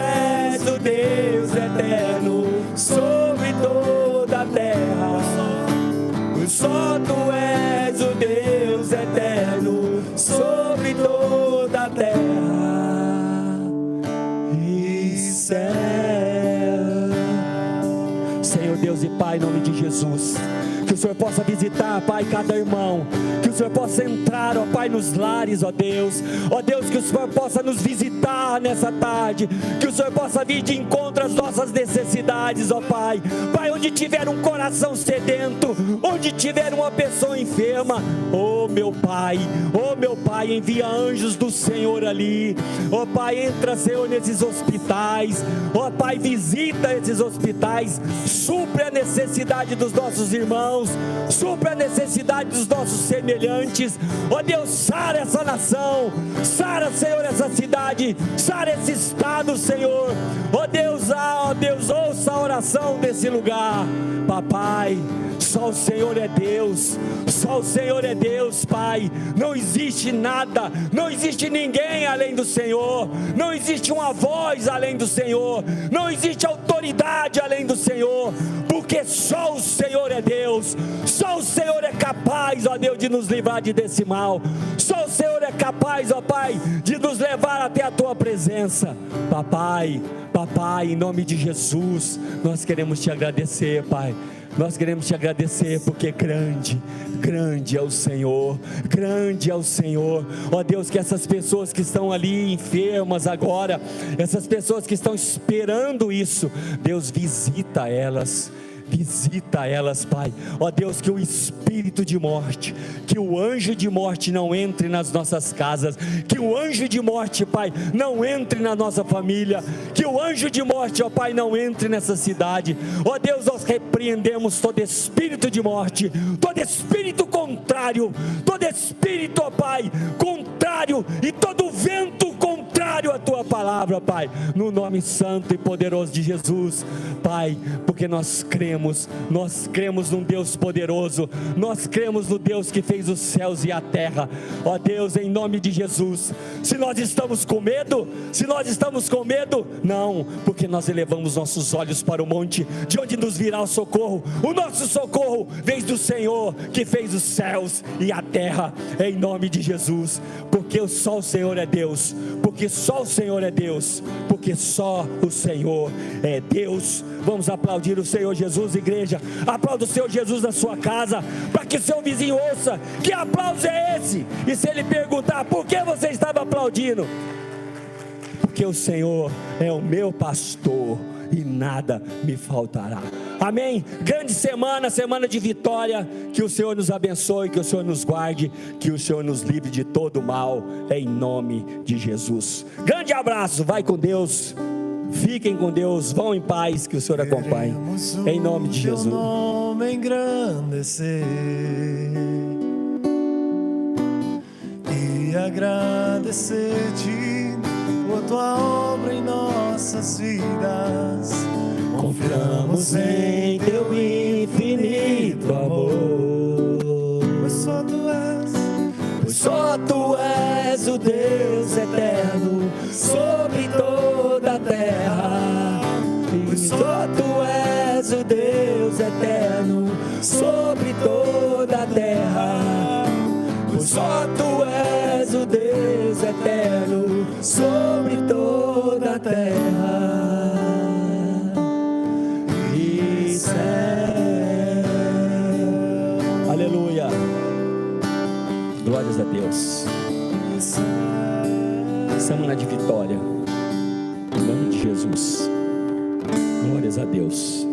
S2: só tu és o Deus eterno sobre toda a terra e céu. Senhor Deus e Pai, em nome de Jesus, que o Senhor possa visitar, Pai, cada irmão, que o Senhor possa entrar, ó Pai, nos lares, ó Deus, que o Senhor possa nos visitar nessa tarde, que o Senhor possa vir de encontro às nossas necessidades, ó Pai, onde tiver um coração sedento, onde tiver uma pessoa enferma, ó meu Pai, envia anjos do Senhor ali, ó Pai, entra, Senhor, nesses hospitais, ó Pai, visita esses hospitais, supre a necessidade dos nossos irmãos, supre a necessidade dos nossos semelhantes, ó Deus, sara essa nação, sara, Senhor, essa cidade, sara esse estado, Senhor, ó Deus, ouça a oração desse lugar, papai. Só o Senhor é Deus, só o Senhor é Deus, Pai. Não existe nada, não existe ninguém além do Senhor, não existe uma voz além do Senhor, não existe autoridade além do Senhor, porque só o Senhor é Deus, só o Senhor é capaz, ó Deus, de nos livrar desse mal, só o Senhor é capaz, ó Pai, de nos levar até a Tua presença, papai, em nome de Jesus, nós queremos Te agradecer, Pai. Nós queremos Te agradecer porque grande é o Senhor, grande é o Senhor, ó Deus, que essas pessoas que estão ali enfermas agora, essas pessoas que estão esperando isso, Deus, visita elas, Pai, ó Deus, que o espírito de morte, que o anjo de morte não entre nas nossas casas, que o anjo de morte, Pai, não entre na nossa família, que o anjo de morte, ó Pai, não entre nessa cidade, ó Deus, nós repreendemos todo espírito de morte, todo espírito contrário, todo espírito, ó Pai, contrário, e todo vento contrário à Tua palavra, Pai, no nome santo e poderoso de Jesus, Pai, porque nós cremos num Deus poderoso, nós cremos no Deus que fez os céus e a terra, ó Deus, em nome de Jesus. Se nós estamos com medo, não, porque nós elevamos nossos olhos para o monte, de onde nos virá o socorro nosso socorro vem do Senhor, que fez os céus e a terra, em nome de Jesus, porque só o Senhor é Deus, porque só o Senhor é Deus, porque só o Senhor é Deus. Vamos aplaudir o Senhor Jesus, igreja. Aplauda o Senhor Jesus na sua casa, para que o seu vizinho ouça que aplauso é esse, e se ele perguntar por que você estava aplaudindo, porque o Senhor é o meu pastor e nada me faltará. Amém? Grande semana de vitória, que o Senhor nos abençoe, que o Senhor nos guarde, que o Senhor nos livre de todo mal, em nome de Jesus. Grande abraço, vai com Deus, fiquem com Deus, vão em paz, que o Senhor acompanhe, em nome de Jesus.
S3: Teu nome engrandecer e agradecer-te por Tua obra em nossas vidas.
S2: Confiamos em Teu infinito amor,
S3: Pois
S2: só Tu és o Deus eterno sobre toda a terra. Pois só Tu és o Deus eterno sobre toda a terra. Pois só Tu és o Deus eterno sobre toda a terra e céu.
S1: Aleluia, glórias a Deus. Semana de vitória, em nome de Jesus, glórias a Deus.